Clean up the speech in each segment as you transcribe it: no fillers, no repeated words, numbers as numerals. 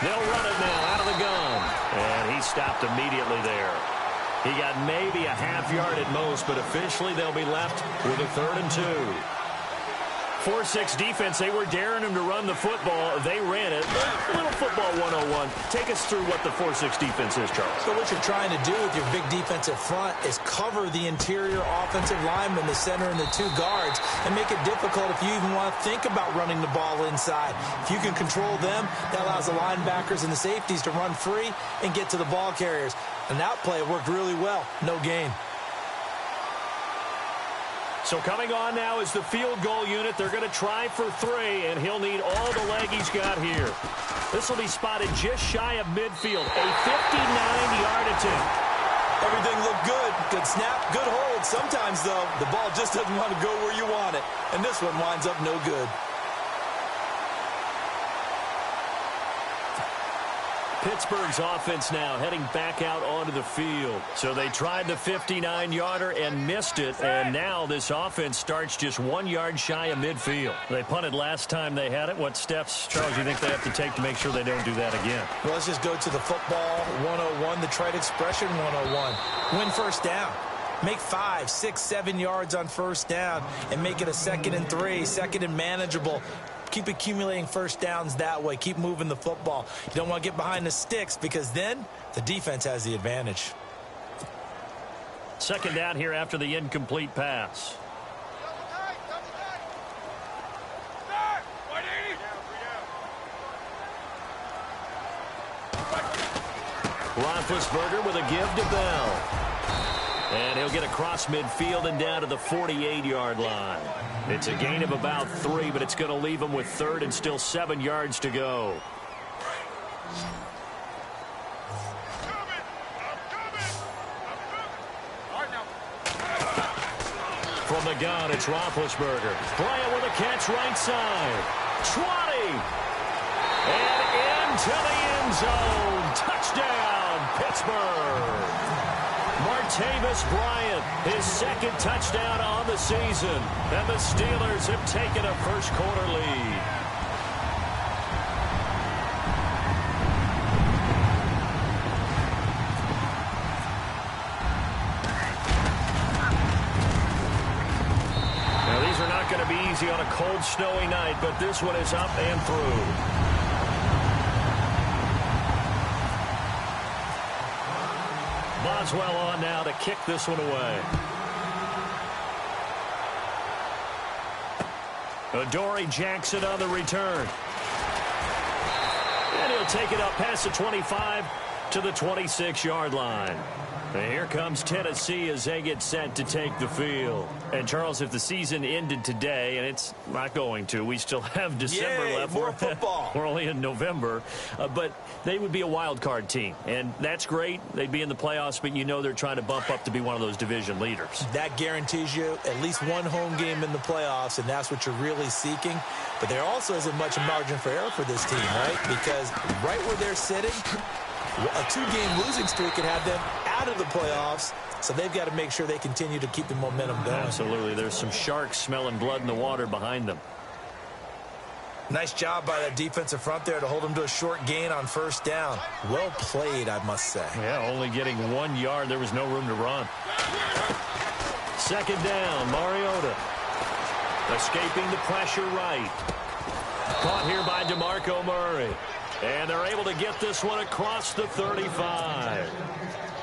They'll run it now out of the gun. And he stopped immediately there. He got maybe a half yard at most, but officially they'll be left with a 3rd and 2. 4-6 defense, they were daring him to run the football. They ran it. A little football 101. Take us through what the 4-6 defense is, Charles. So what you're trying to do with your big defensive front is cover the interior offensive lineman, the center, and the 2 guards, and make it difficult if you even want to think about running the ball inside. If you can control them, that allows the linebackers and the safeties to run free and get to the ball carriers. And that play worked really well. No gain. So coming on now is the field goal unit. They're going to try for 3, and he'll need all the leg he's got here. This will be spotted just shy of midfield. A 59-yard attempt. Everything looked good. Good snap, good hold. Sometimes, though, the ball just doesn't want to go where you want it. And this one winds up no good. Pittsburgh's offense now heading back out onto the field. So they tried the 59-yarder and missed it, and now this offense starts just 1 yard shy of midfield. They punted last time they had it. What steps, Charles, do you think they have to take to make sure they don't do that again? Well, let's just go to the football 101, the trite expression 101. Win first down. Make 5, 6, 7 yards on first down and make it a 2nd and 3, 2nd and manageable. Keep accumulating first downs that way. Keep moving the football. You don't want to get behind the sticks because then the defense has the advantage. 2nd down here after the incomplete pass. Roethlisberger with a give to Bell. And he'll get across midfield and down to the 48-yard line. It's a gain of about 3, but it's going to leave him with 3rd and still 7 yards to go. From the gun, it's Roethlisberger. Bryant with a catch right side. 20. And into the end zone. Touchdown, Pittsburgh. Martavis Bryant, his 2nd touchdown on the season. And the Steelers have taken a first-quarter lead. Now, these are not going to be easy on a cold, snowy night, but this one is up and through. Boswell on now to kick this one away. Adoree Jackson on the return. And he'll take it up past the 25 to the 26-yard line. And here comes Tennessee as they get set to take the field. And, Charles, if the season ended today, and it's not going to, we still have December left. More football. We're only in November. But they would be a wild card team. And that's great. They'd be in the playoffs, but you know they're trying to bump up to be one of those division leaders. That guarantees you at least one home game in the playoffs, and that's what you're really seeking. But there also isn't much margin for error for this team, right? Because right where they're sitting, a 2-game losing streak could have them out of the playoffs, so they've got to make sure they continue to keep the momentum going. Absolutely. There's some sharks smelling blood in the water behind them. Nice job by that defensive front there to hold them to a short gain on first down. Well played, I must say. Yeah, only getting 1 yard. There was no room to run. 2nd down, Mariota. Escaping the pressure right. Caught here by DeMarco Murray. And they're able to get this one across the 35.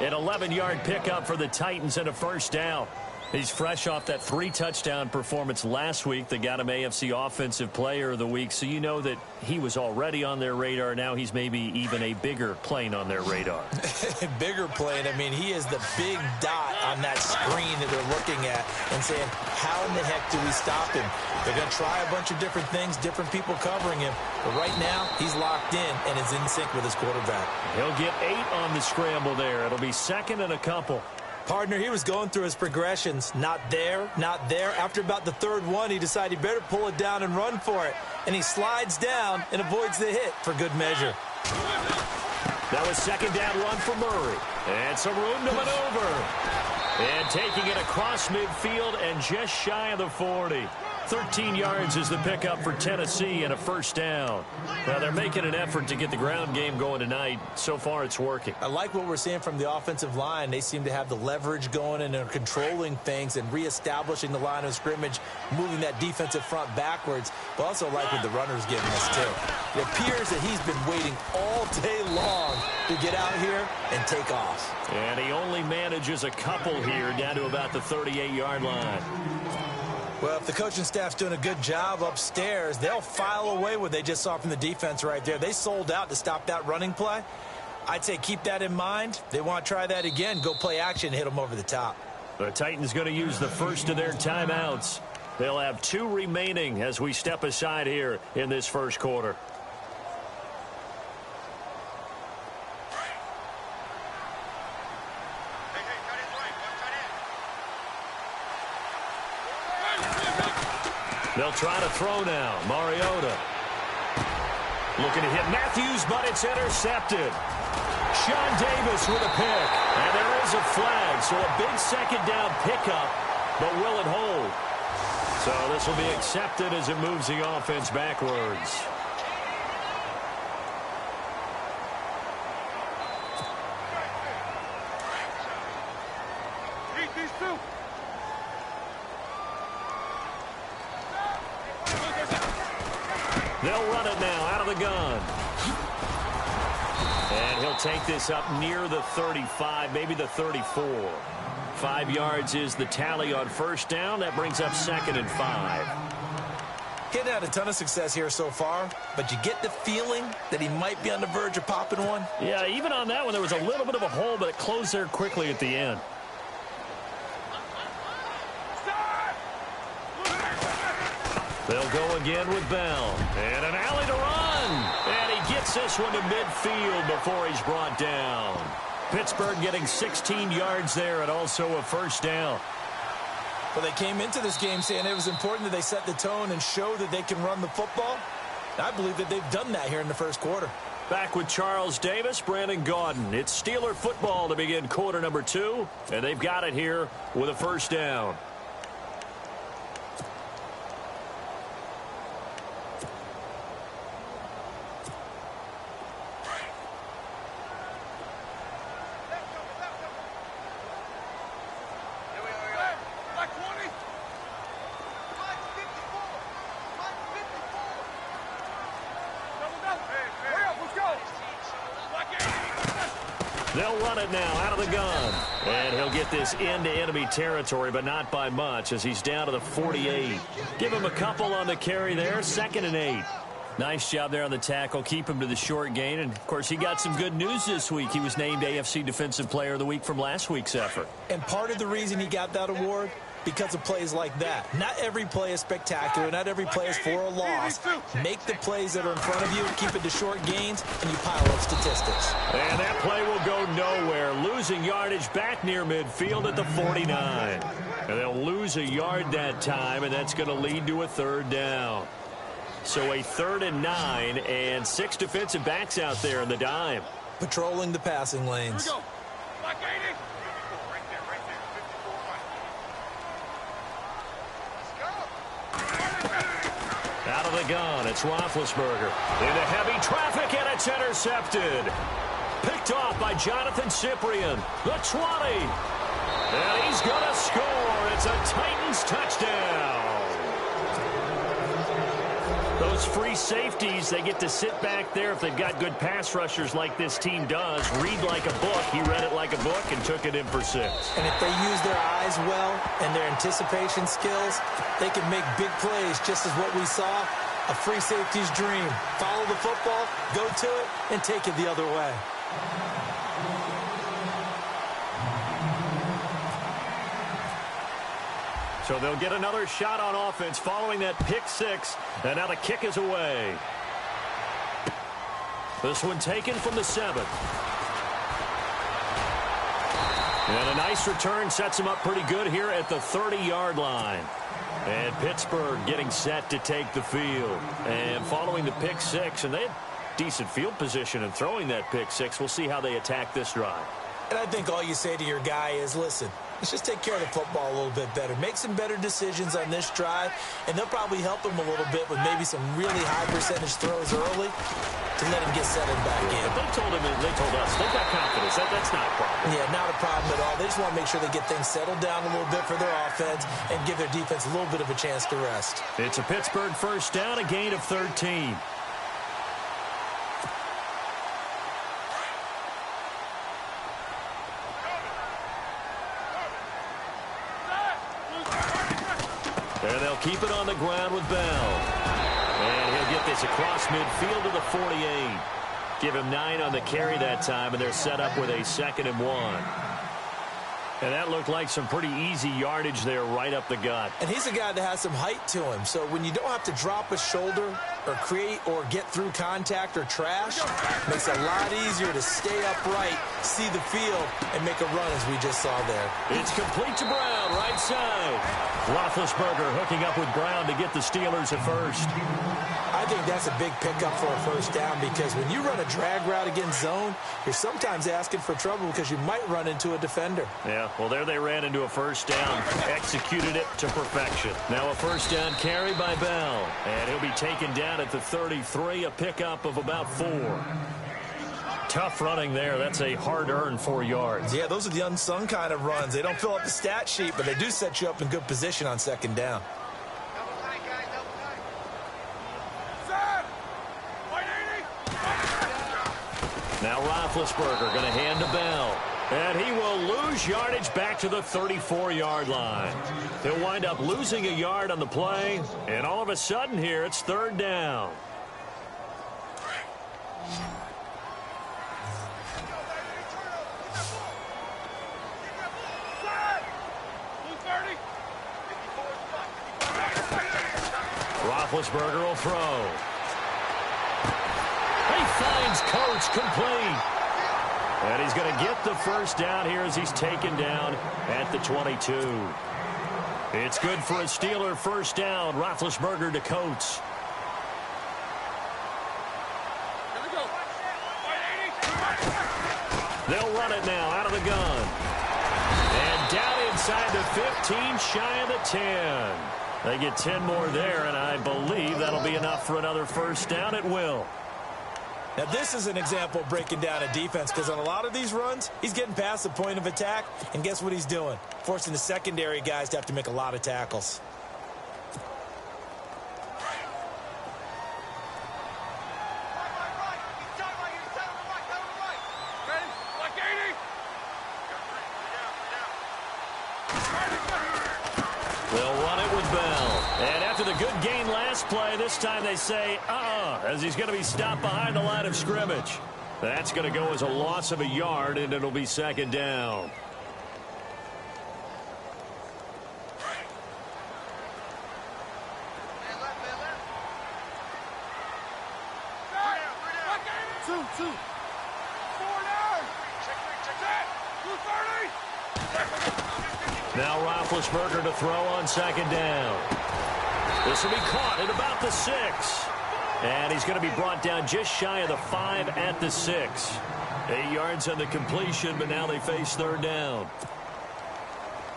An 11-yard pickup for the Titans and a first down. He's fresh off that 3-touchdown performance last week that got him AFC Offensive Player of the Week. So you know that he was already on their radar. Now he's maybe even a bigger plane on their radar. Bigger plane. I mean, he is the big dot on that screen that they're looking at and saying, how in the heck do we stop him? They're going to try a bunch of different things, different people covering him. But right now, he's locked in and is in sync with his quarterback. He'll get 8 on the scramble there. It'll be 2nd and a couple. Partner, he was going through his progressions. Not there, not there. After about the 3rd one, he decided he better pull it down and run for it. And he slides down and avoids the hit for good measure. That was 2nd down run for Murray. And some room to maneuver. And taking it across midfield and just shy of the 40. 13 yards is the pickup for Tennessee and a first down. Now, they're making an effort to get the ground game going tonight. So far, it's working. I like what we're seeing from the offensive line. They seem to have the leverage going, and they're controlling things and reestablishing the line of scrimmage, moving that defensive front backwards. But also like what the runner's giving us, too. It appears that he's been waiting all day long to get out here and take off. And he only manages a couple here down to about the 38-yard line. Well, if the coaching staff's doing a good job upstairs, they'll file away what they just saw from the defense right there. They sold out to stop that running play. I'd say keep that in mind. They want to try that again. Go play action, hit them over the top. The Titans going to use the first of their timeouts. They'll have 2 remaining as we step aside here in this first quarter. They'll try to throw now. Mariota looking to hit Matthews, but it's intercepted. Sean Davis with a pick. And there is a flag, so a big second down pickup, but will it hold? So this will be accepted as it moves the offense backwards. They'll run it now out of the gun. And he'll take this up near the 35, maybe the 34. 5 yards is the tally on first down. That brings up 2nd and 5. He hadn't had a ton of success here so far, but you get the feeling that he might be on the verge of popping one. Yeah, even on that one, there was a little bit of a hole, but it closed there quickly at the end. They'll go again with Bell. And an alley to run. And he gets this one to midfield before he's brought down. Pittsburgh getting 16 yards there and also a first down. Well, they came into this game saying it was important that they set the tone and show that they can run the football. I believe that they've done that here in the first quarter. Back with Charles Davis, Brandon Gaudin. It's Steeler football to begin quarter number 2. And they've got it here with a first down. They'll run it now out of the gun. And he'll get this into enemy territory, but not by much as he's down to the 48. Give him a couple on the carry there. 2nd and 8. Nice job there on the tackle. Keep him to the short gain. And, of course, he got some good news this week. He was named AFC Defensive Player of the Week from last week's effort. And part of the reason he got that award, because of plays like that. Not every play is spectacular. Not every play is for a loss. Make the plays that are in front of you, keep it to short gains, and you pile up statistics. And that play will go nowhere. Losing yardage back near midfield at the 49. And they'll lose a yard that time, and that's going to lead to a 3rd down. So a 3rd and 9, and 6 defensive backs out there in the dime. Patrolling the passing lanes. Here we go. Black 80. Out of the gun, it's Roethlisberger. Into heavy traffic, and it's intercepted. Picked off by Jonathan Cyprien. The 20. And he's going to score. It's a Titans touchdown. Those free safeties, they get to sit back there if they've got good pass rushers like this team does. Read like a book. He read it like a book and took it in for 6. And if they use their eyes well and their anticipation skills, they can make big plays, just as what we saw. A free safety's dream. Follow the football, go to it, and take it the other way. So they'll get another shot on offense following that pick 6. And now the kick is away. This one taken from the 7. And a nice return sets him up pretty good here at the 30-yard line. And Pittsburgh getting set to take the field. And following the pick 6, and they had decent field position in throwing that pick 6. We'll see how they attack this drive. And I think all you say to your guy is, listen, Let's just take care of the football a little bit better. Make some better decisions on this drive, and they'll probably help him a little bit with maybe some really high percentage throws early to let him get settled back in. They told us, they've got confidence. That's not a problem. Yeah, not a problem at all. They just want to make sure they get things settled down a little bit for their offense and give their defense a little bit of a chance to rest. It's a Pittsburgh first down, a gain of 13. And they'll keep it on the ground with Bell. And he'll get this across midfield to the 48. Give him 9 on the carry that time, and they're set up with a 2nd and 1. And that looked like some pretty easy yardage there right up the gut. And he's a guy that has some height to him. So when you don't have to drop a shoulder or create or get through contact or trash, it makes it a lot easier to stay upright, see the field, and make a run as we just saw there. It's complete to Brown, right side. Roethlisberger hooking up with Brown to get the Steelers at first. I think that's a big pickup for a first down because when you run a drag route against zone, you're sometimes asking for trouble because you might run into a defender. Yeah, well, there they ran into a first down, executed it to perfection. Now a first down carry by Bell, and he'll be taken down at the 33, a pickup of about 4. Tough running there. That's a hard-earned 4 yards. Yeah, those are the unsung kind of runs. They don't fill up the stat sheet, but they do set you up in good position on 2nd down. Now Roethlisberger going to hand to Bell. And he will lose yardage back to the 34-yard line. He'll wind up losing a yard on the play. And all of a sudden here, it's 3rd down. Roethlisberger will throw. He finds Coates complete. And he's going to get the first down here as he's taken down at the 22. It's good for a Steeler first down. Roethlisberger to Coates. They'll run it now out of the gun. And down inside the 15, shy of the 10. They get 10 more there, and I believe that'll be enough for another first down. It will. Now, this is an example of breaking down a defense because on a lot of these runs, he's getting past the point of attack, and guess what he's doing? Forcing the secondary guys to have to make a lot of tackles. They'll run it with Bell. And after the good gain last play, this time they say, as he's going to be stopped behind the line of scrimmage. That's going to go as a loss of a yard, and it'll be 2nd down. Now Roethlisberger to throw on 2nd down. This will be caught at about the 6. And he's going to be brought down just shy of the 5 at the 6. 8 yards on the completion, but now they face 3rd down.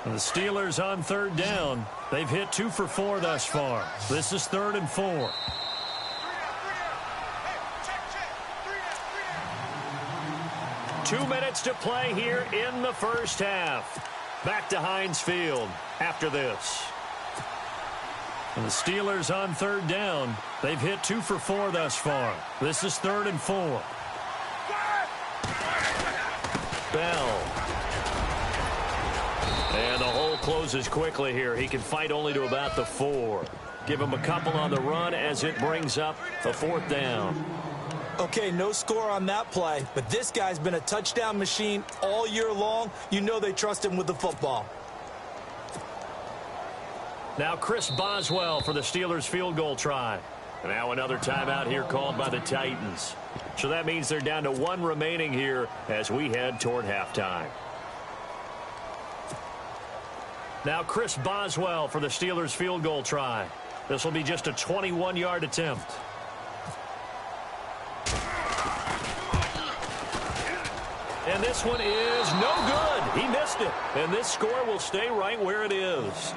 The Steelers on 3rd down. They've hit 2 for 4 thus far. This is 3rd and 4. Two minutes to play here in the first half. Back to Heinz Field after this. And the Steelers on 3rd down. They've hit 2 for 4 thus far. This is 3rd and 4. Bell. And the hole closes quickly here. He can fight only to about the 4. Give him a couple on the run as it brings up a 4th down. Okay, no score on that play, but this guy's been a touchdown machine all year long. You know they trust him with the football. Now Chris Boswell for the Steelers field goal try. And now another timeout here called by the Titans. So that means they're down to 1 remaining here as we head toward halftime. Now Chris Boswell for the Steelers field goal try. This will be just a 21-yard attempt. And this one is no good. He missed it. And this score will stay right where it is.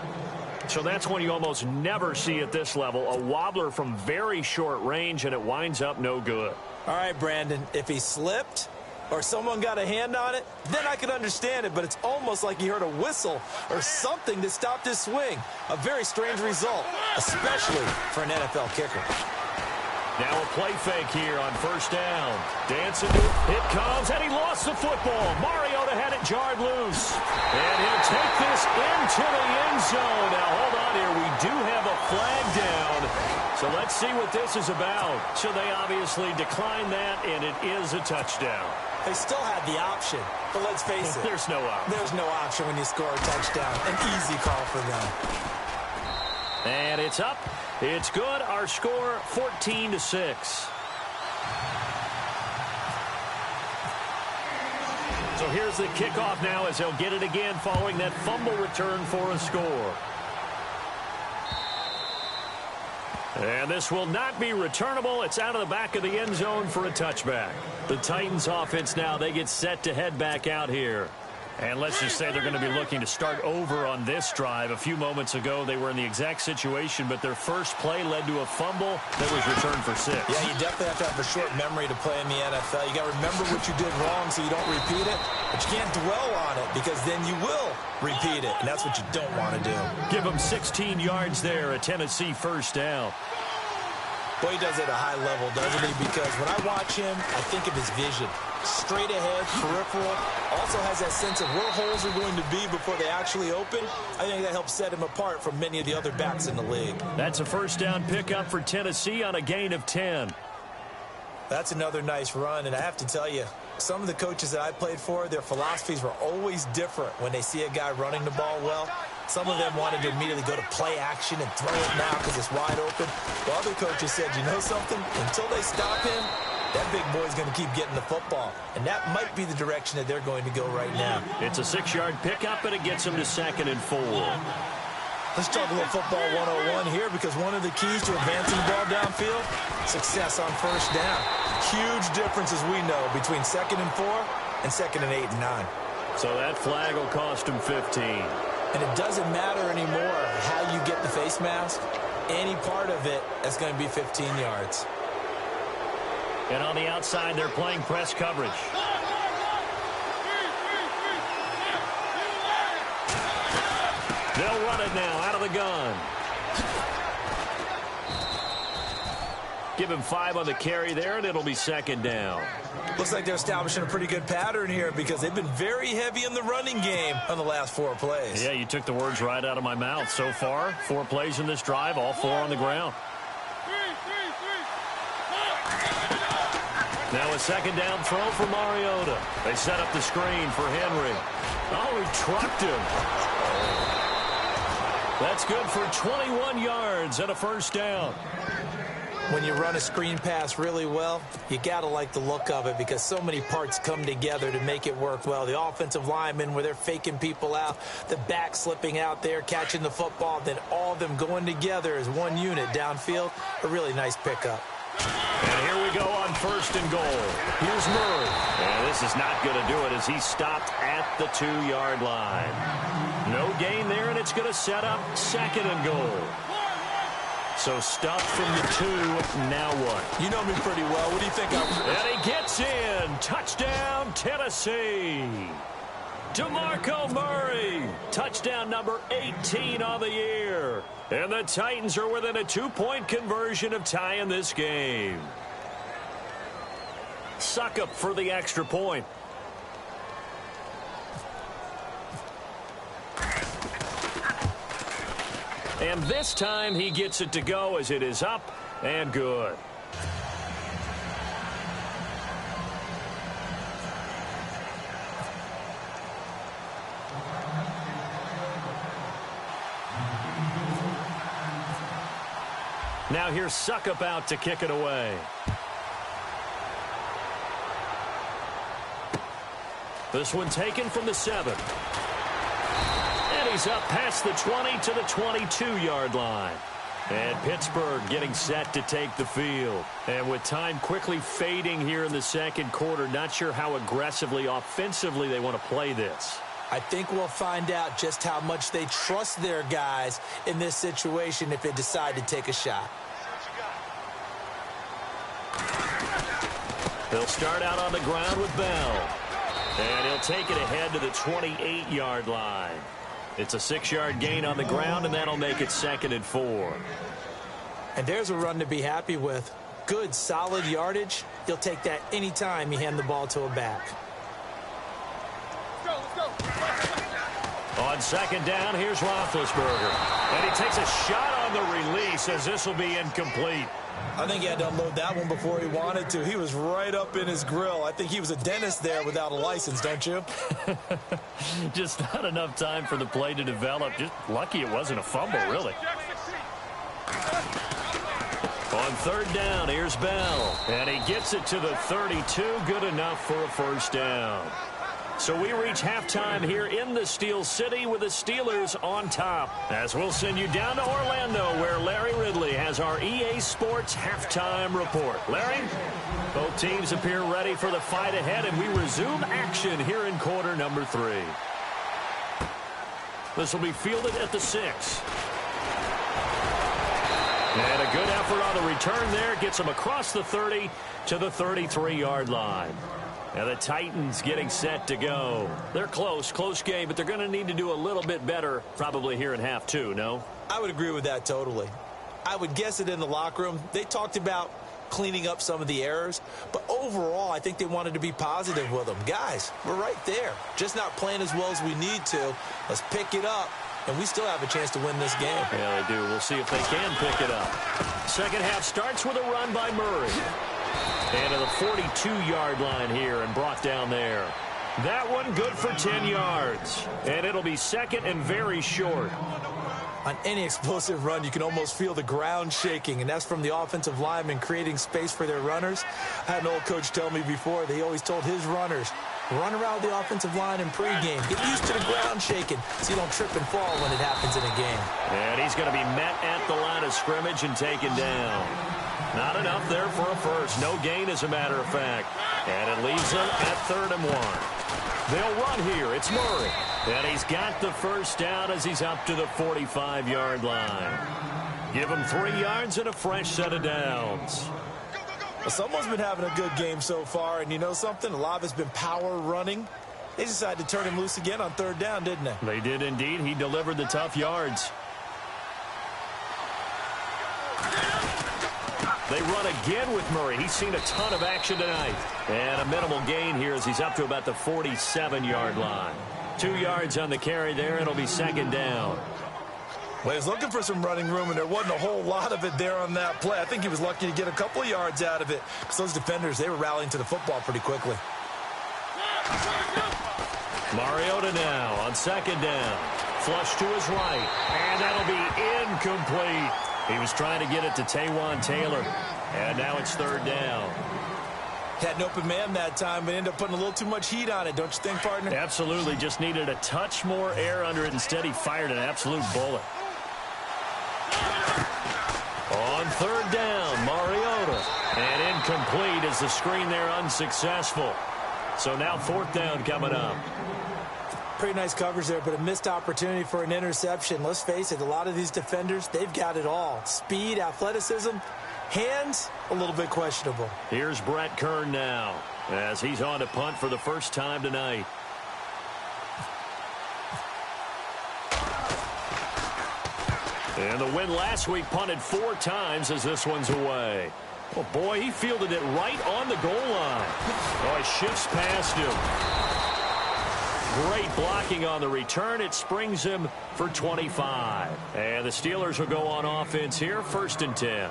So that's one you almost never see at this level. A wobbler from very short range, and it winds up no good. All right, Brandon, if he slipped or someone got a hand on it, then I could understand it, but it's almost like he heard a whistle or something that stopped his swing. A very strange result, especially for an NFL kicker. Now a play fake here on first down. Dancing to it comes, and he lost the football. Mariota had it jarred loose. And he'll take this into the end zone. Now, hold on here. We do have a flag down. So let's see what this is about. So they obviously declined that, and it is a touchdown. They still had the option, but let's face it. There's no option. There's no option when you score a touchdown. An easy call for them. And it's up. It's good. Our score, 14-6. So here's the kickoff now as they'll get it again following that fumble return for a score. And this will not be returnable. It's out of the back of the end zone for a touchback. The Titans offense now, they get set to head back out here. And let's just say they're going to be looking to start over on this drive. A few moments ago, they were in the exact situation, but their first play led to a fumble that was returned for 6. Yeah, you definitely have to have a short memory to play in the NFL. You got to remember what you did wrong so you don't repeat it, but you can't dwell on it because then you will repeat it, and that's what you don't want to do. Give them 16 yards there, a Tennessee first down. Boy, he does it at a high level, doesn't he? Because when I watch him, I think of his vision. Straight ahead, peripheral, also has that sense of where holes are going to be before they actually open. I think that helps set him apart from many of the other backs in the league. That's a first down pickup for Tennessee on a gain of 10. That's another nice run, and I have to tell you, some of the coaches that I played for, their philosophies were always different when they see a guy running the ball well. Some of them wanted to immediately go to play action and throw it now because it's wide open. While other coaches said, you know something? Until they stop him, that big boy's going to keep getting the football. And that might be the direction that they're going to go right now. It's a 6-yard pickup, and it gets them to 2nd and 4. Let's talk a little football 101 here because one of the keys to advancing the ball downfield, success on first down. Huge difference, as we know, between 2nd and 4 and 2nd and 8 and 9. So that flag will cost him 15. And it doesn't matter anymore how you get the face mask. Any part of it is going to be 15 yards. And on the outside, they're playing press coverage. They'll run it now out of the gun. Give him 5 on the carry there, and it'll be 2nd down. Looks like they're establishing a pretty good pattern here because they've been very heavy in the running game on the last 4 plays. Yeah, you took the words right out of my mouth. So far, 4 plays in this drive, all 4 on the ground. Now a 2nd down throw for Mariota. They set up the screen for Henry. Oh, he trucked him. That's good for 21 yards and a first down. When you run a screen pass really well, you got to like the look of it because so many parts come together to make it work well. The offensive linemen where they're faking people out, the back slipping out there, catching the football, then all of them going together as one unit downfield. A really nice pickup. And here we go on 1st and goal. Here's Murray. And this is not going to do it as he stopped at the 2-yard line. No gain there, and it's going to set up 2nd and goal. So stuffed from the 2, now what? You know me pretty well. What do you think? And he gets in. Touchdown, Tennessee. DeMarco Murray. Touchdown number 18 on the year. And the Titans are within a 2-point conversion of tying this game. Suckup for the extra point. And this time he gets it to go as it is up and good. Now here's Suckup out to kick it away. This one taken from the 7. And he's up past the 20 to the 22-yard line. And Pittsburgh getting set to take the field. And with time quickly fading here in the second quarter, not sure how aggressively, offensively they want to play this. I think we'll find out just how much they trust their guys in this situation if they decide to take a shot. They'll start out on the ground with Bell. And he'll take it ahead to the 28-yard line. It's a 6-yard gain on the ground, and that'll make it 2nd and 4. And there's a run to be happy with. Good, solid yardage. He'll take that anytime you hand the ball to a back. On 2nd down, here's Roethlisberger. And he takes a shot on the release as this will be incomplete. I think he had to unload that one before he wanted to. He was right up in his grill. I think he was a dentist there without a license, don't you? Just not enough time for the play to develop. Just lucky it wasn't a fumble, really. On 3rd down, here's Bell. And he gets it to the 32. Good enough for a first down. So we reach halftime here in the Steel City with the Steelers on top. As we'll send you down to Orlando where Larry Ridley has our EA Sports halftime report. Larry? Both teams appear ready for the fight ahead, and we resume action here in quarter number 3. This will be fielded at the 6. And a good effort on the return there. Gets him across the 30 to the 33-yard line. And the Titans getting set to go. They're close game, but they're going to need to do a little bit better probably here in half 2, no? I would agree with that totally. I would guess it in the locker room. They talked about cleaning up some of the errors, but overall, I think they wanted to be positive with them. Guys, we're right there. Just not playing as well as we need to. Let's pick it up, and we still have a chance to win this game. Yeah, they do. We'll see if they can pick it up. Second half starts with a run by Murray. And to the 42-yard line here and brought down there. That one good for 10 yards. And it'll be 2nd and very short. On any explosive run, you can almost feel the ground shaking, and that's from the offensive linemen creating space for their runners. I had an old coach tell me before, they always told his runners, run around the offensive line in pregame. Get used to the ground shaking so you don't trip and fall when it happens in a game. And he's going to be met at the line of scrimmage and taken down. Not enough there for a first. No gain, as a matter of fact. And it leaves them at 3rd and 1. They'll run here. It's Murray. And he's got the first down as he's up to the 45-yard line. Give him 3 yards and a fresh set of downs. Well, someone's been having a good game so far, and you know something? A lot of it's been power running. They decided to turn him loose again on 3rd down, didn't they? They did indeed. He delivered the tough yards. They run again with Murray. He's seen a ton of action tonight. And a minimal gain here as he's up to about the 47-yard line. 2 yards on the carry there. It'll be 2nd down. Well, he was looking for some running room, and there wasn't a whole lot of it there on that play. I think he was lucky to get a couple of yards out of it because those defenders, they were rallying to the football pretty quickly. Mariota now on 2nd down. Flush to his right. And that'll be incomplete. He was trying to get it to Taywan Taylor. And now it's 3rd down. Had an open man that time, but ended up putting a little too much heat on it, don't you think, partner? Absolutely. Just needed a touch more air under it. Instead, he fired an absolute bullet. On 3rd down, Mariota. And incomplete as the screen there unsuccessful. So now 4th down coming up. Pretty nice coverage there, but a missed opportunity for an interception. Let's face it, a lot of these defenders, they've got it all. Speed, athleticism, hands, a little bit questionable. Here's Brett Kern now as he's on to punt for the first time tonight. And the win last week punted 4 times as this one's away. Oh, boy, he fielded it right on the goal line. Oh, he shifts past him. Great blocking on the return. It springs him for 25. And the Steelers will go on offense here, 1st and 10.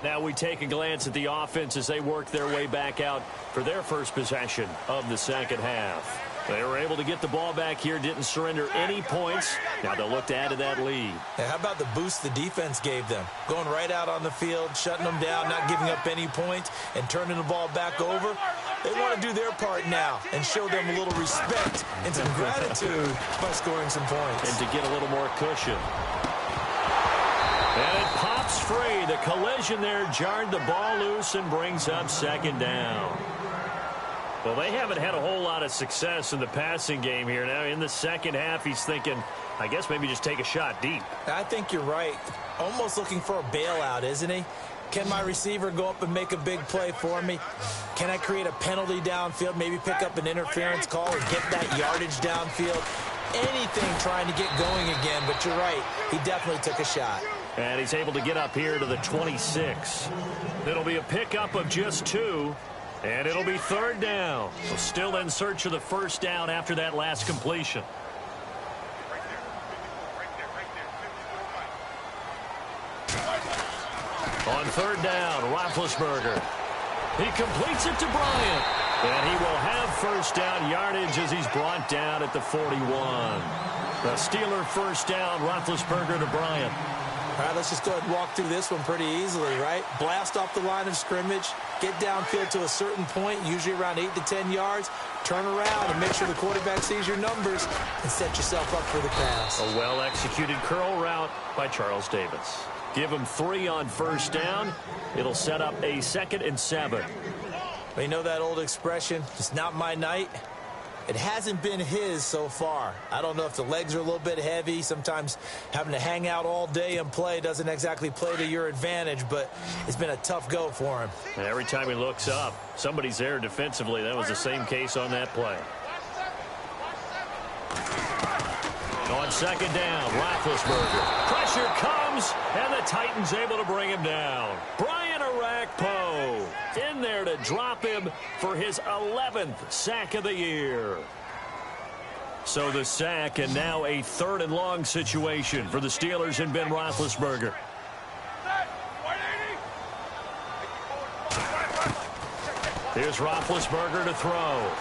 Now we take a glance at the offense as they work their way back out for their first possession of the second half. They were able to get the ball back here, didn't surrender any points. Now they'll look to add to that lead. Yeah, how about the boost the defense gave them? Going right out on the field, shutting them down, not giving up any points, and turning the ball back over. They want to do their part now and show them a little respect and some gratitude by scoring some points. And to get a little more cushion. And it Breaks free. The collision there jarred the ball loose and brings up second down. Well, they haven't had a whole lot of success in the passing game here. Now, in the second half, he's thinking, I guess maybe just take a shot deep. I think you're right. Almost looking for a bailout, isn't he? Can my receiver go up and make a big play for me? Can I create a penalty downfield, maybe pick up an interference call or get that yardage downfield? Anything trying to get going again, but you're right. He definitely took a shot. And he's able to get up here to the 26. It'll be a pickup of just 2, and it'll be third down. So still in search of the first down after that last completion. On third down, Roethlisberger. He completes it to Bryant. And he will have first down yardage as he's brought down at the 41. The Steeler first down, Roethlisberger to Bryant. All right, let's just go ahead and walk through this one pretty easily, right? Blast off the line of scrimmage, get downfield to a certain point, usually around 8 to 10 yards, turn around and make sure the quarterback sees your numbers and set yourself up for the pass. A well-executed curl route by Charles Davis. Give him 3 on first down. It'll set up a 2nd and 7. Well, you know that old expression, it's not my night? It hasn't been his so far. I don't know if the legs are a little bit heavy. Sometimes having to hang out all day and play doesn't exactly play to your advantage, but it's been a tough go for him. And every time he looks up, somebody's there defensively. That was the same case on that play. On second down, Roethlisberger. Pressure comes, and the Titans able to bring him down. Brian Orakpo in there to drop him for his 11th sack of the year. So the sack, and now a 3rd and long situation for the Steelers and Ben Roethlisberger. Here's Roethlisberger to throw.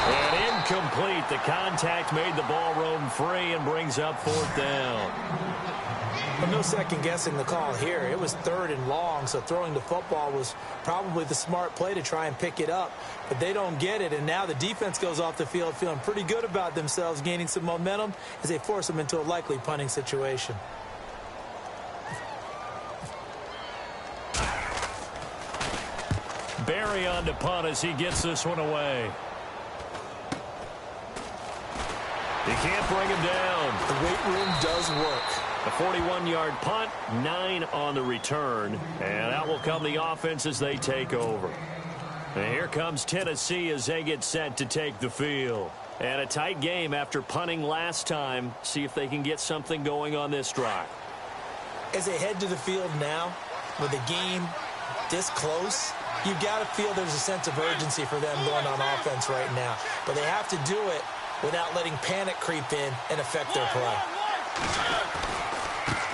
And incomplete. The contact made the ball roam free and brings up 4th down. Well, no second guessing the call here. It was 3rd and long, so throwing the football was probably the smart play to try and pick it up. But they don't get it, and now the defense goes off the field feeling pretty good about themselves, gaining some momentum as they force them into a likely punting situation. Barry on to punt as he gets this one away. He can't bring him down. The weight room does work. A 41-yard punt, 9 on the return. And out will come the offense as they take over. And here comes Tennessee as they get set to take the field. And a tight game after punting last time. See if they can get something going on this drive. As they head to the field now, with the game this close, you've got to feel there's a sense of urgency for them going on offense right now. But they have to do it without letting panic creep in and affect their play.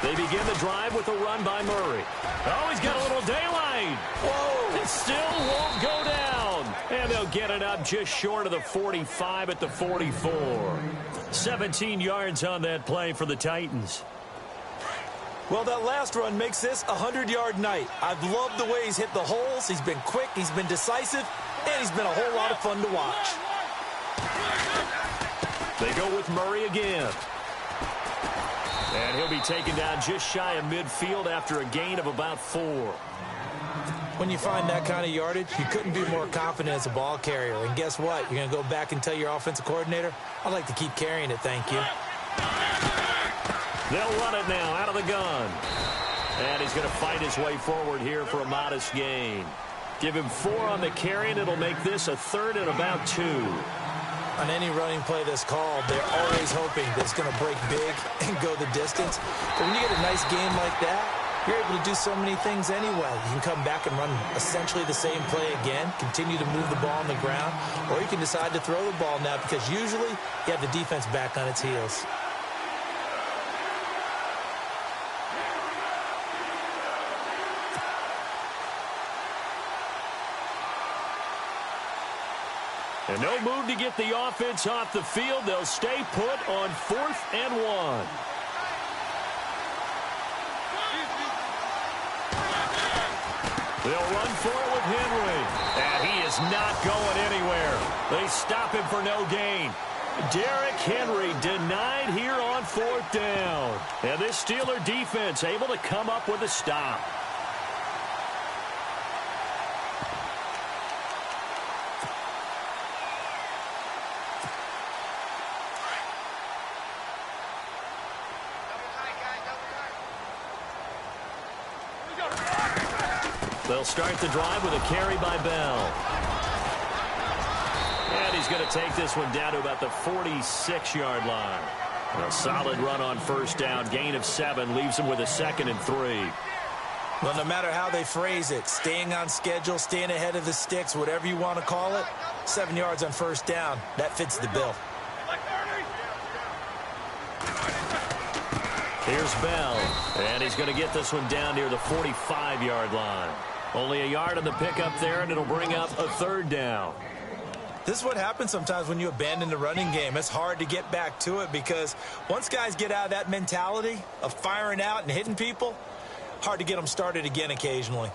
They begin the drive with a run by Murray. Oh, he's got a little daylight. Whoa, it still won't go down. And they'll get it up just short of the 45 at the 44. 17 yards on that play for the Titans. Well, that last run makes this a 100-yard night. I've loved the way he's hit the holes. He's been quick, he's been decisive, and he's been a whole lot of fun to watch. They go with Murray again. And he'll be taken down just shy of midfield after a gain of about 4. When you find that kind of yardage, you couldn't be more confident as a ball carrier. And guess what? You're going to go back and tell your offensive coordinator, I'd like to keep carrying it, thank you. They'll run it now out of the gun. And he's going to fight his way forward here for a modest gain. Give him 4 on the carry, and it'll make this a 3rd and about 2. On any running play that's called, they're always hoping that it's going to break big and go the distance. But when you get a nice game like that, you're able to do so many things anyway. You can come back and run essentially the same play again, continue to move the ball on the ground, or you can decide to throw the ball now because usually you have the defense back on its heels. And no move to get the offense off the field. They'll stay put on 4th and 1. They'll run for it with Henry. And he is not going anywhere. They stop him for no gain. Derrick Henry denied here on 4th down. And this Steeler defense able to come up with a stop. They'll start the drive with a carry by Bell. And he's going to take this one down to about the 46-yard line. A solid run on 1st down. Gain of 7 leaves him with a 2nd and 3. Well, no matter how they phrase it, staying on schedule, staying ahead of the sticks, whatever you want to call it, 7 yards on 1st down, that fits the bill. Here's Bell, and he's going to get this one down near the 45-yard line. Only a yard on the pickup there, and it'll bring up a 3rd down. This is what happens sometimes when you abandon the running game. It's hard to get back to it because once guys get out of that mentality of firing out and hitting people, hard to get them started again occasionally.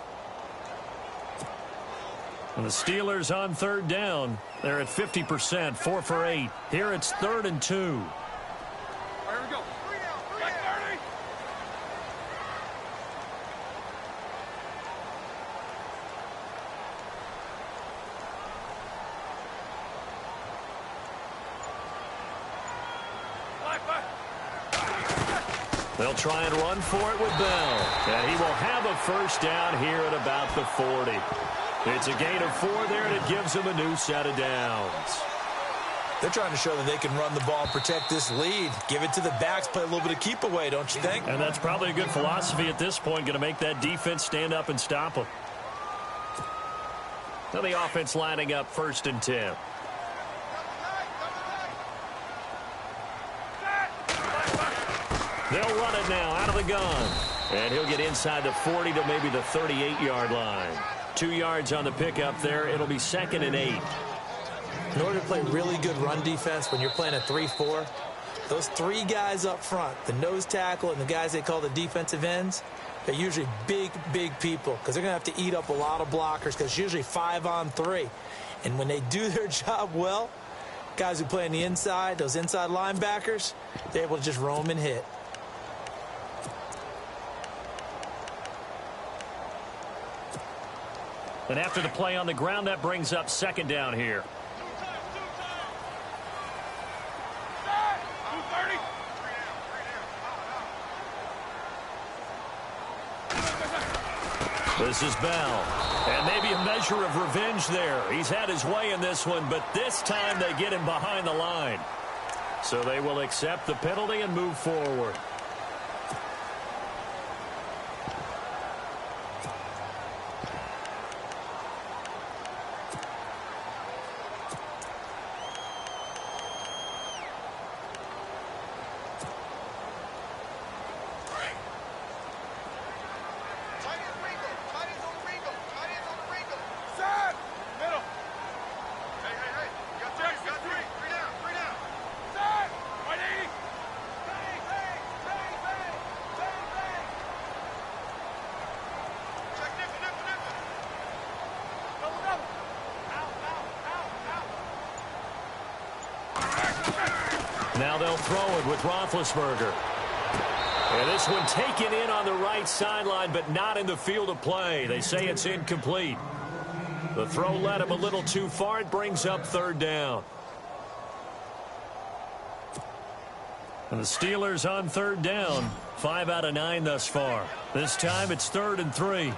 And the Steelers on 3rd down. They're at 50%, 4 for 8. Here it's 3rd and 2. Here we go. They'll try and run for it with Bell. And he will have a 1st down here at about the 40. It's a gain of 4 there, and it gives him a new set of downs. They're trying to show that they can run the ball, protect this lead. Give it to the backs, play a little bit of keep away, don't you think? And that's probably a good philosophy at this point, going to make that defense stand up and stop them. Now the offense lining up 1st and 10. They'll run it now out of the gun. And he'll get inside the 40 to maybe the 38-yard line. 2 yards on the pickup there. It'll be 2nd and 8. In order to play really good run defense when you're playing a 3-4, those 3 guys up front, the nose tackle and the guys they call the defensive ends, they're usually big, big people because they're going to have to eat up a lot of blockers because it's usually 5 on 3. And when they do their job well, guys who play on the inside, those inside linebackers, they're able to just roam and hit. And after the play on the ground, that brings up 2nd down here. This is Bell. And maybe a measure of revenge there. He's had his way in this one, but this time they get him behind the line. So they will accept the penalty and move forward. Now they'll throw it with Roethlisberger. And this one taken in on the right sideline, but not in the field of play. They say it's incomplete. The throw led him a little too far. It brings up 3rd down. And the Steelers on 3rd down. 5 out of 9 thus far. This time it's 3rd and 3.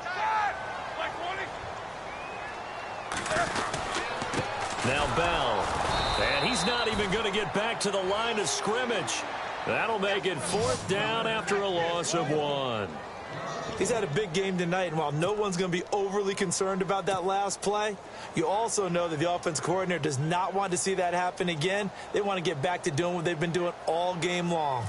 Now Bell. And he's not even going to get back to the line of scrimmage. That'll make it 4th down after a loss of 1. He's had a big game tonight, and while no one's going to be overly concerned about that last play, you also know that the offense coordinator does not want to see that happen again. They want to get back to doing what they've been doing all game long.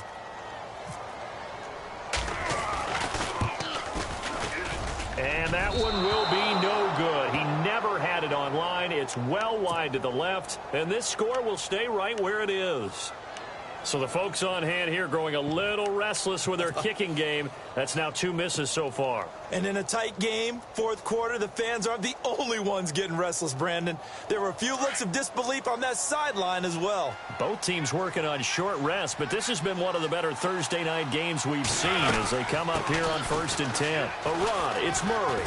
And that one will be no good. He never had it on line. It's well wide to the left, and this score will stay right where it is. So the folks on hand here growing a little restless with their kicking game. That's now 2 misses so far. And in a tight game, fourth quarter, the fans aren't the only ones getting restless, Brandon. There were a few looks of disbelief on that sideline as well. Both teams working on short rest, but this has been one of the better Thursday night games we've seen as they come up here on 1st and 10. A run, it's Murray.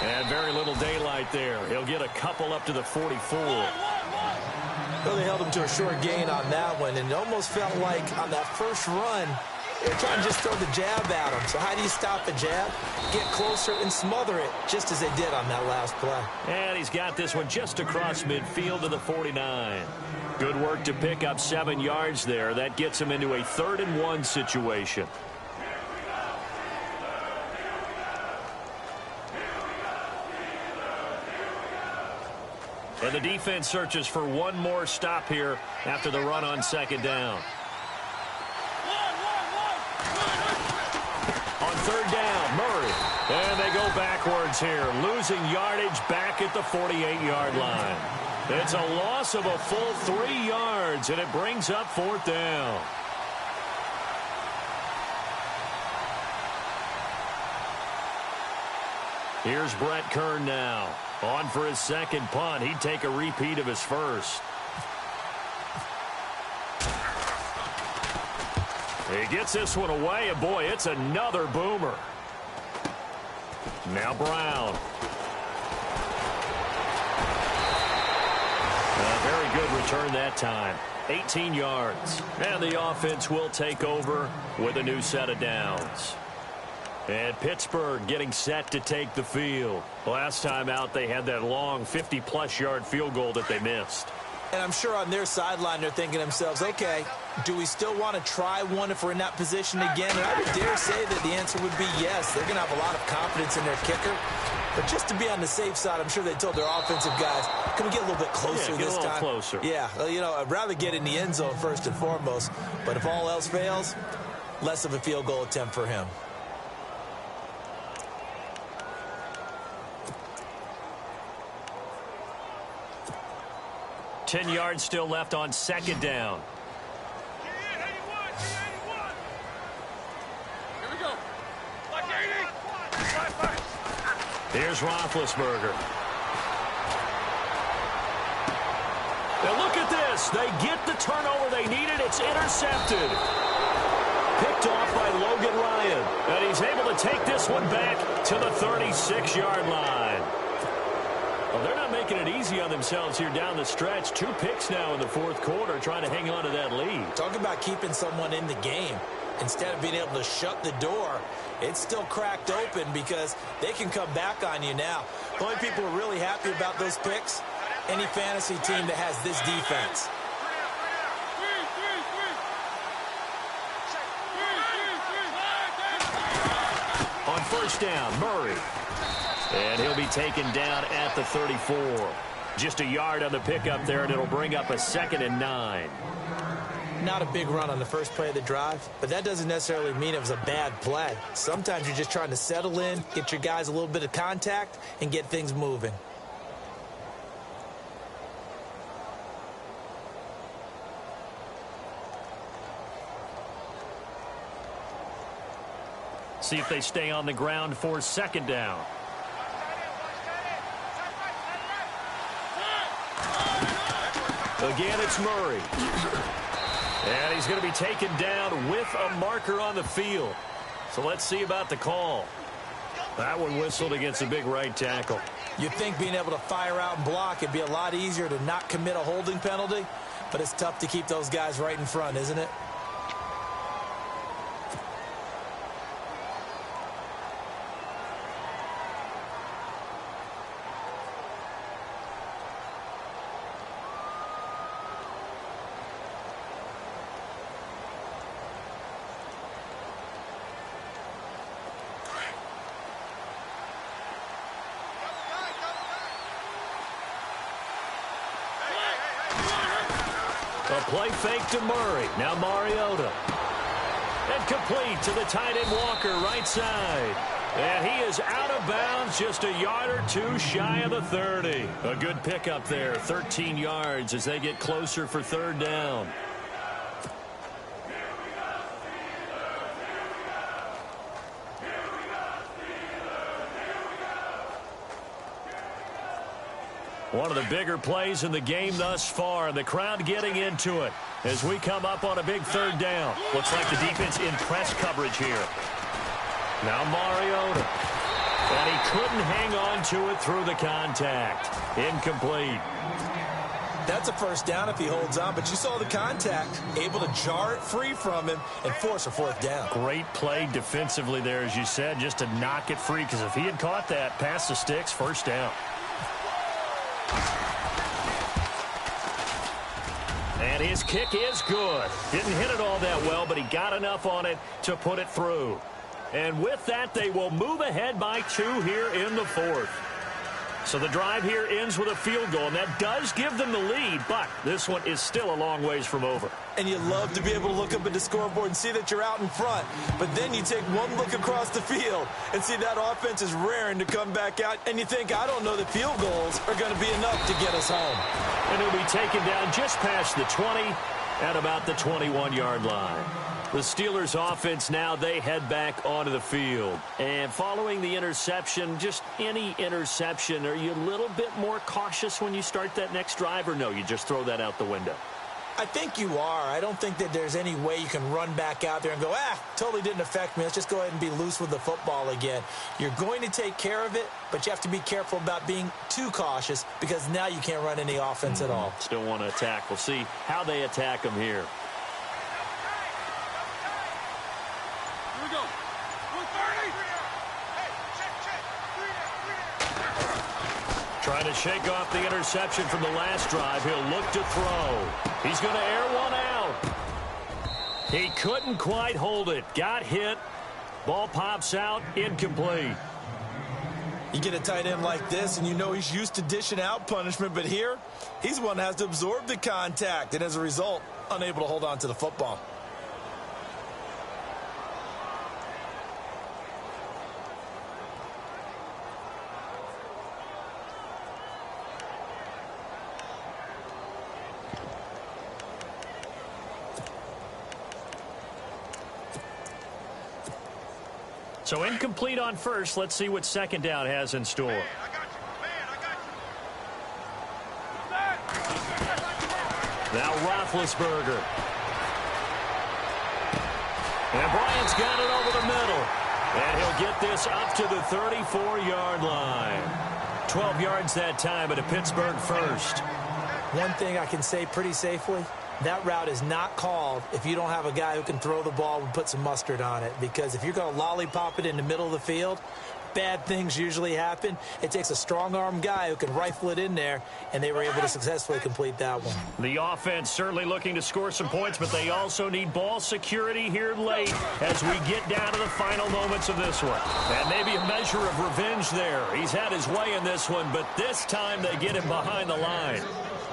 And very little daylight there. He'll get a couple up to the 44. Well, they held him to a short gain on that one, and it almost felt like on that first run, they were trying to just throw the jab at him. So how do you stop a jab? Get closer and smother it, just as they did on that last play. And he's got this one just across midfield to the 49. Good work to pick up 7 yards there. That gets him into a 3rd and 1 situation. And the defense searches for one more stop here after the run on 2nd down. On 3rd down, Murray. And they go backwards here, losing yardage back at the 48-yard line. It's a loss of a full 3 yards, and it brings up 4th down. Here's Brett Kern now. On for his 2nd punt. He'd take a repeat of his first. He gets this one away, and boy, it's another boomer. Now Brown. A very good return that time. 18 yards. And the offense will take over with a new set of downs. And Pittsburgh getting set to take the field. Last time out, they had that long 50-plus yard field goal that they missed. And I'm sure on their sideline, they're thinking to themselves, okay, do we still want to try one if we're in that position again? And I would dare say that the answer would be yes. They're going to have a lot of confidence in their kicker. But just to be on the safe side, I'm sure they told their offensive guys, can we get a little bit closer this time? Closer. Yeah, well, you know, I'd rather get in the end zone first and foremost. But if all else fails, less of a field goal attempt for him. Ten yards still left on 2nd down. Here we go. Here's Roethlisberger. Now look at this. They get the turnover they needed. It's intercepted. Picked off by Logan Ryan. And he's able to take this one back to the 36-yard line. Well, they're not making it easy on themselves here down the stretch. 2 picks now in the 4th quarter trying to hang on to that lead. Talk about keeping someone in the game. Instead of being able to shut the door, it's still cracked open because they can come back on you now. The only people who are really happy about those picks, any fantasy team that has this defense. On 1st down, Murray. And he'll be taken down at the 34. Just a yard on the pickup there, and it'll bring up a 2nd and 9. Not a big run on the first play of the drive, but that doesn't necessarily mean it was a bad play. Sometimes you're just trying to settle in, get your guys a little bit of contact, and get things moving. See if they stay on the ground for 2nd down. Again, it's Murray. And he's going to be taken down with a marker on the field. So let's see about the call. That one whistled against a big right tackle. You'd think being able to fire out and block, it'd be a lot easier to not commit a holding penalty, but it's tough to keep those guys right in front, isn't it? A play fake to Murray. Now Mariota. And complete to the tight end Walker, right side. And he is out of bounds, just a yard or 2 shy of the 30. A good pickup there, 13 yards as they get closer for 3rd down. One of the bigger plays in the game thus far, and the crowd getting into it as we come up on a big third down. Looks like the defense in press coverage here. Now Mariota. And he couldn't hang on to it through the contact. Incomplete. That's a first down if he holds on, but you saw the contact. Able to jar it free from him and force a fourth down. Great play defensively there, as you said, just to knock it free, because if he had caught that, past the sticks, first down. And his kick is good. Didn't hit it all that well, but he got enough on it to put it through. And with that, they will move ahead by 2 here in the fourth. So the drive here ends with a field goal, and that does give them the lead, but this one is still a long ways from over. And you love to be able to look up at the scoreboard and see that you're out in front. But then you take one look across the field and see that offense is raring to come back out. And you think, I don't know that field goals are going to be enough to get us home. And he'll be taken down just past the 20 at about the 21-yard line. The Steelers offense now, they head back onto the field. And following the interception, just any interception, are you a little bit more cautious when you start that next drive, or no, you just throw that out the window? I think you are. I don't think that there's any way you can run back out there and go, totally didn't affect me. Let's just go ahead and be loose with the football again. You're going to take care of it, but you have to be careful about being too cautious, because now you can't run any offense at all. Still want to attack. We'll see how they attack them here. Trying to shake off the interception from the last drive. He'll look to throw. He's going to air one out. He couldn't quite hold it. Got hit. Ball pops out. Incomplete. You get a tight end like this, and you know he's used to dishing out punishment, but here, he's one that has to absorb the contact, and as a result, unable to hold on to the football. So incomplete on first. Let's see what second down has in store. Now Roethlisberger. And Bryant's got it over the middle. And he'll get this up to the 34-yard line. 12 yards that time at a Pittsburgh first. One thing I can say pretty safely, that route is not called if you don't have a guy who can throw the ball and put some mustard on it. Because if you're going to lollipop it in the middle of the field, bad things usually happen. It takes a strong-arm guy who can rifle it in there, and they were able to successfully complete that one. The offense certainly looking to score some points, but they also need ball security here late as we get down to the final moments of this one. And maybe a measure of revenge there. He's had his way in this one, but this time they get him behind the line.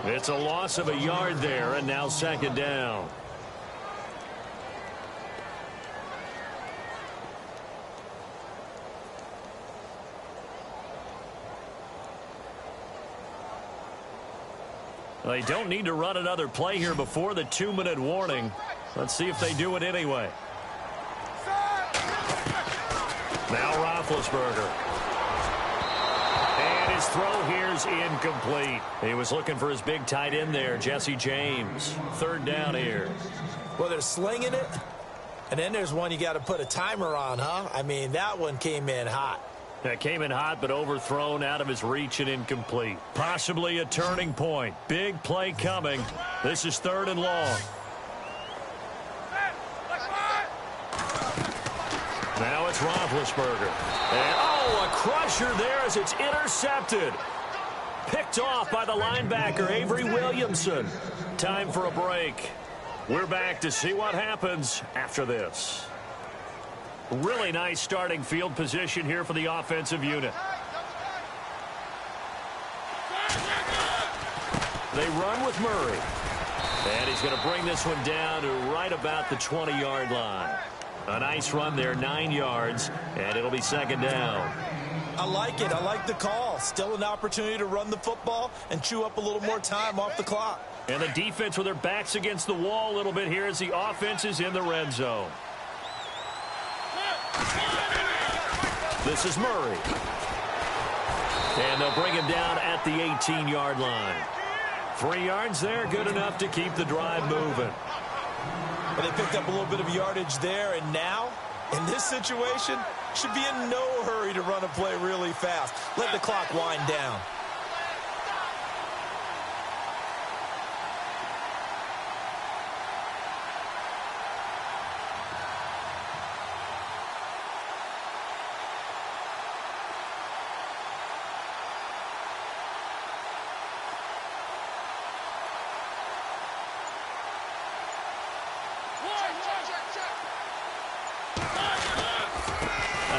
It's a loss of a yard there, and now second down. They don't need to run another play here before the 2-minute warning. Let's see if they do it anyway. Now Roethlisberger. And his throw here's incomplete. He was looking for his big tight end there, Jesse James. Third down here. Well, they're slinging it, and then there's one you got to put a timer on, huh? I mean, that one came in hot. That came in hot, but overthrown out of his reach and incomplete. Possibly a turning point. Big play coming. This is third and long. Now it's Roethlisberger. And, a crusher there as it's intercepted. Picked off by the linebacker, Avery Williamson. Time for a break. We're back to see what happens after this. Really nice starting field position here for the offensive unit. They run with Murray. And he's going to bring this one down to right about the 20-yard line. A nice run there, 9 yards, and it'll be second down. I like it. I like the call. Still an opportunity to run the football and chew up a little more time off the clock. And the defense with their backs against the wall a little bit here as the offense is in the red zone. This is Murray. And they'll bring him down at the 18-yard line. 3 yards there, good enough to keep the drive moving. Well, they picked up a little bit of yardage there, and now, in this situation, should be in no hurry to run a play really fast. Let the clock wind down.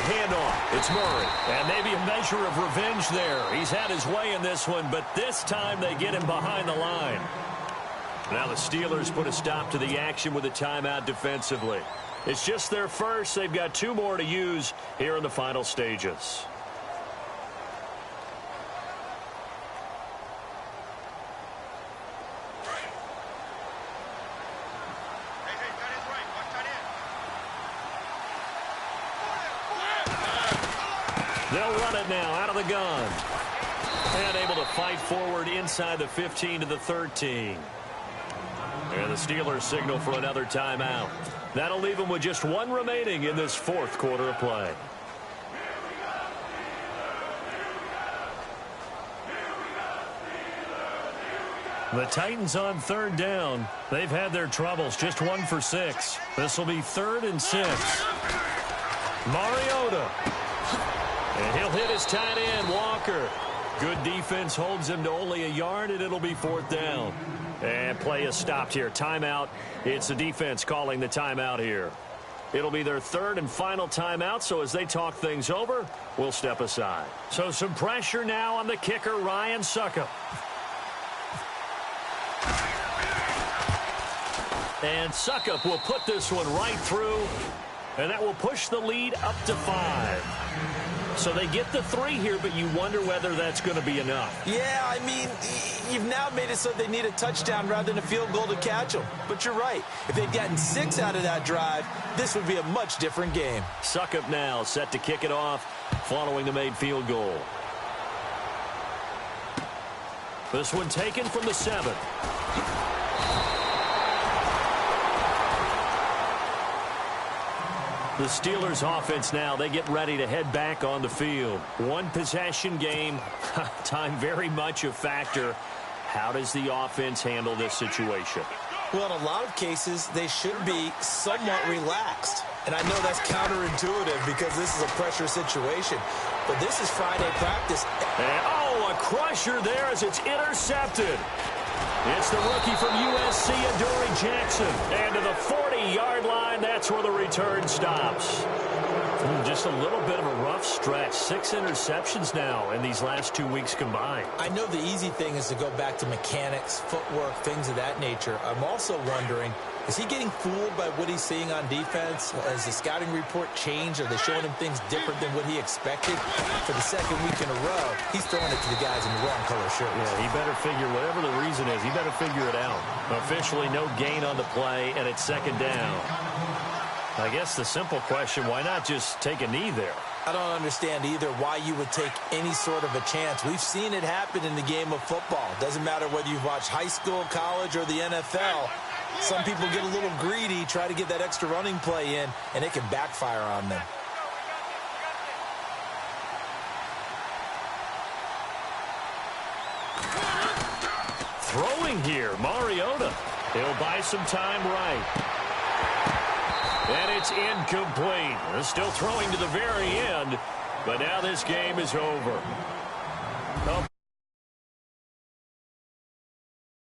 Handoff. It's Murray. And maybe a measure of revenge there. He's had his way in this one, but this time they get him behind the line. Now the Steelers put a stop to the action with a timeout defensively. It's just their first. They've got 2 more to use here in the final stages. They'll run it now out of the gun. And able to fight forward inside the 15 to the 13. And the Steelers signal for another timeout. That'll leave them with just 1 remaining in this 4th quarter of play. The Titans on 3rd down. They've had their troubles, just 1 for 6. This will be 3rd and 6. Mariota. And he'll hit his tight end, Walker. Good defense holds him to only a yard, and it'll be 4th down. And play is stopped here. Timeout. It's the defense calling the timeout here. It'll be their 3rd and final timeout, so as they talk things over, we'll step aside. So some pressure now on the kicker, Ryan Succop. And Succop will put this one right through, and that will push the lead up to 5. So they get the 3 here, but you wonder whether that's going to be enough. Yeah, I mean, you've now made it so they need a touchdown rather than a field goal to catch them. But you're right. If they'd gotten 6 out of that drive, this would be a much different game. Succop now set to kick it off following the made field goal. This one taken from the 7. The Steelers offense now, they get ready to head back on the field. 1 possession game, time very much a factor. How does the offense handle this situation? Well, in a lot of cases, they should be somewhat relaxed. And I know that's counterintuitive because this is a pressure situation. But this is Friday practice. And, oh, a crusher there as it's intercepted. It's the rookie from USC, Adoree Jackson. And to the 40-yard line, that's where the return stops. Just a little bit of a rough stretch. 6 interceptions now in these last 2 weeks combined. I know the easy thing is to go back to mechanics, footwork, things of that nature. I'm also wondering, is he getting fooled by what he's seeing on defense? Has the scouting report changed? Are they showing him things different than what he expected? For the 2nd week in a row, he's throwing it to the guys in the wrong color shirts. Yeah, he better figure, whatever the reason is, he better figure it out. Officially, no gain on the play, and it's 2nd down. I guess the simple question, why not just take a knee there? I don't understand either why you would take any sort of a chance. We've seen it happen in the game of football. Doesn't matter whether you've watched high school, college, or the NFL. Some people get a little greedy, try to get that extra running play in, and it can backfire on them. Throwing here, Mariota. He'll buy some time right. And it's incomplete. They're still throwing to the very end, but now this game is over. A